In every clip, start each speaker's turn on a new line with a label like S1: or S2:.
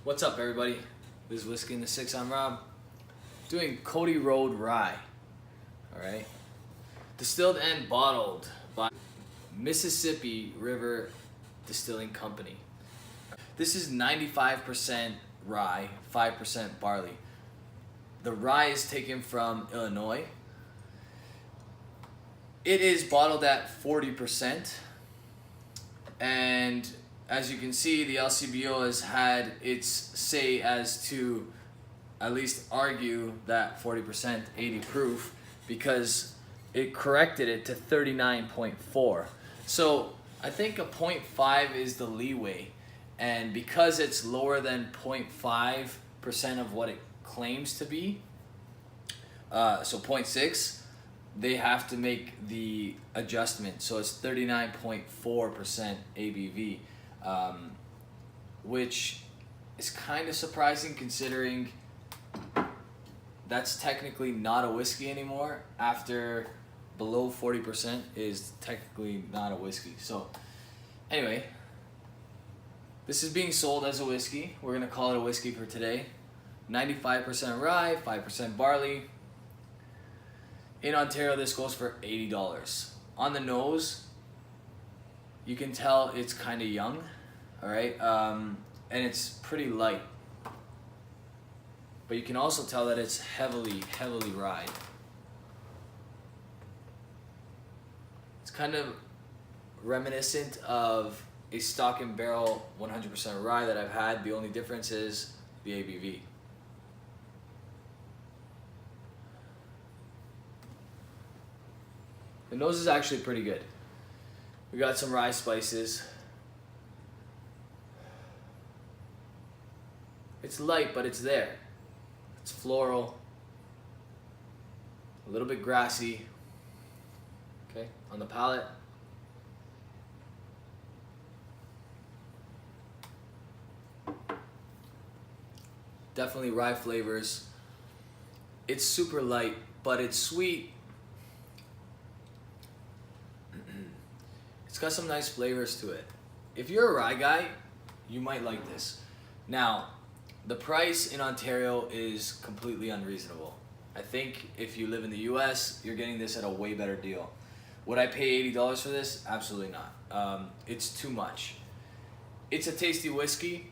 S1: What's up, everybody? This is Whiskey in the Six. I'm Rob. Doing Cody Road Rye. Alright? Distilled and bottled by Mississippi River Distilling Company. This is 95% rye, 5% barley. The rye is taken from Illinois. It is bottled at 40%. And as you can see, the LCBO has had its say as to at least argue that 40% 80 proof because it corrected it to 39.4. So I think a 0.5 is the leeway, and because it's lower than 0.5% of what it claims to be, so 0.6, they have to make the adjustment. So it's 39.4% ABV. Which is kind of surprising considering that's technically not a whiskey anymore. After below 40% is technically not a whiskey. So anyway, this is being sold as a whiskey. We're gonna call it a whiskey for today. 95% rye, 5% barley. In Ontario, this goes for $80. On the nose, you can tell it's kind of young. All right, and it's pretty light, but you can also tell that it's heavily rye. It's kind of reminiscent of a stock and barrel 100% rye that I've had. The only difference is the ABV. The nose is actually pretty good. We got some rye spices. It's light, but it's there. It's floral, a little bit grassy. Okay, on the palate. Definitely rye flavors. It's super light, but it's sweet. It's got some nice flavors to it. If you're a rye guy, you might like this. Now, the price in Ontario is completely unreasonable. I think if you live in the US, you're getting this at a way better deal. Would I pay $80 for this? Absolutely not. It's too much. It's a tasty whiskey,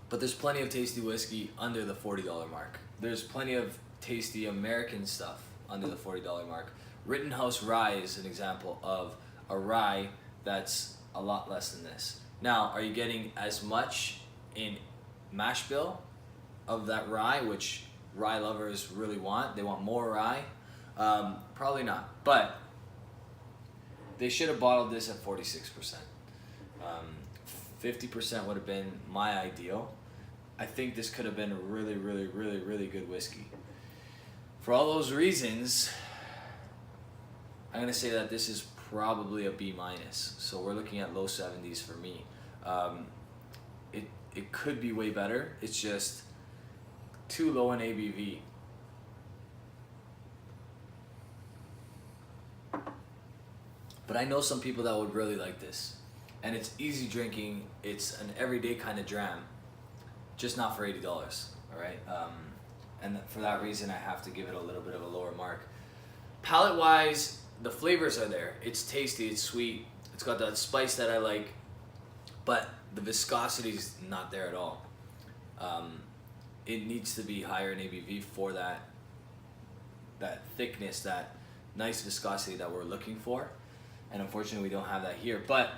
S1: but there's plenty of tasty whiskey under the $40 mark. There's plenty of tasty American stuff under the $40 mark. Rittenhouse Rye is an example of a rye that's a lot less than this. Now, are you getting as much in mash bill of that rye, which rye lovers really want? They want more rye? Probably not, but they should have bottled this at 46%. 50% would have been my ideal. I think this could have been a really good whiskey. For all those reasons, I'm gonna say that this is probably a B-. So we're looking at low 70s for me. It could be way better. It's just too low in ABV. But I know some people that would really like this. And it's easy drinking. It's an everyday kind of dram. Just not for $80, all right? And for that reason, I have to give it a little bit of a lower mark. Palate-wise, the flavors are there. It's tasty, it's sweet. It's got that spice that I like. But the viscosity is not there at all. It needs to be higher in ABV for that thickness, that nice viscosity that we're looking for. And unfortunately, we don't have that here. But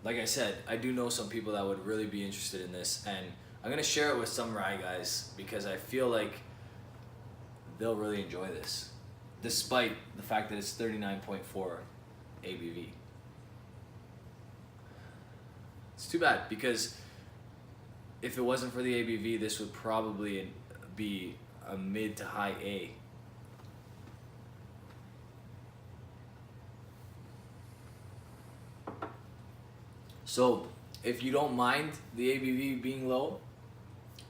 S1: like I said, I do know some people that would really be interested in this, and I'm gonna share it with some rye guys because I feel like they'll really enjoy this, despite the fact that it's 39.4 ABV. It's too bad because if it wasn't for the ABV, this would probably be a mid to high A. So if you don't mind the ABV being low,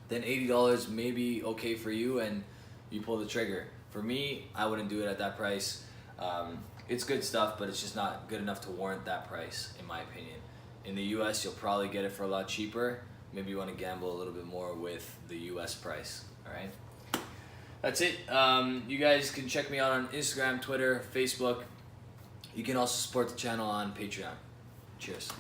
S1: then $80 may be okay for you and you pull the trigger. For me, I wouldn't do it at that price. It's good stuff, but it's just not good enough to warrant that price, in my opinion. In the US, you'll probably get it for a lot cheaper. maybe you want to gamble a little bit more with the US price. All right. That's it. You guys can check me out on Instagram, Twitter, Facebook. You can also support the channel on Patreon. Cheers.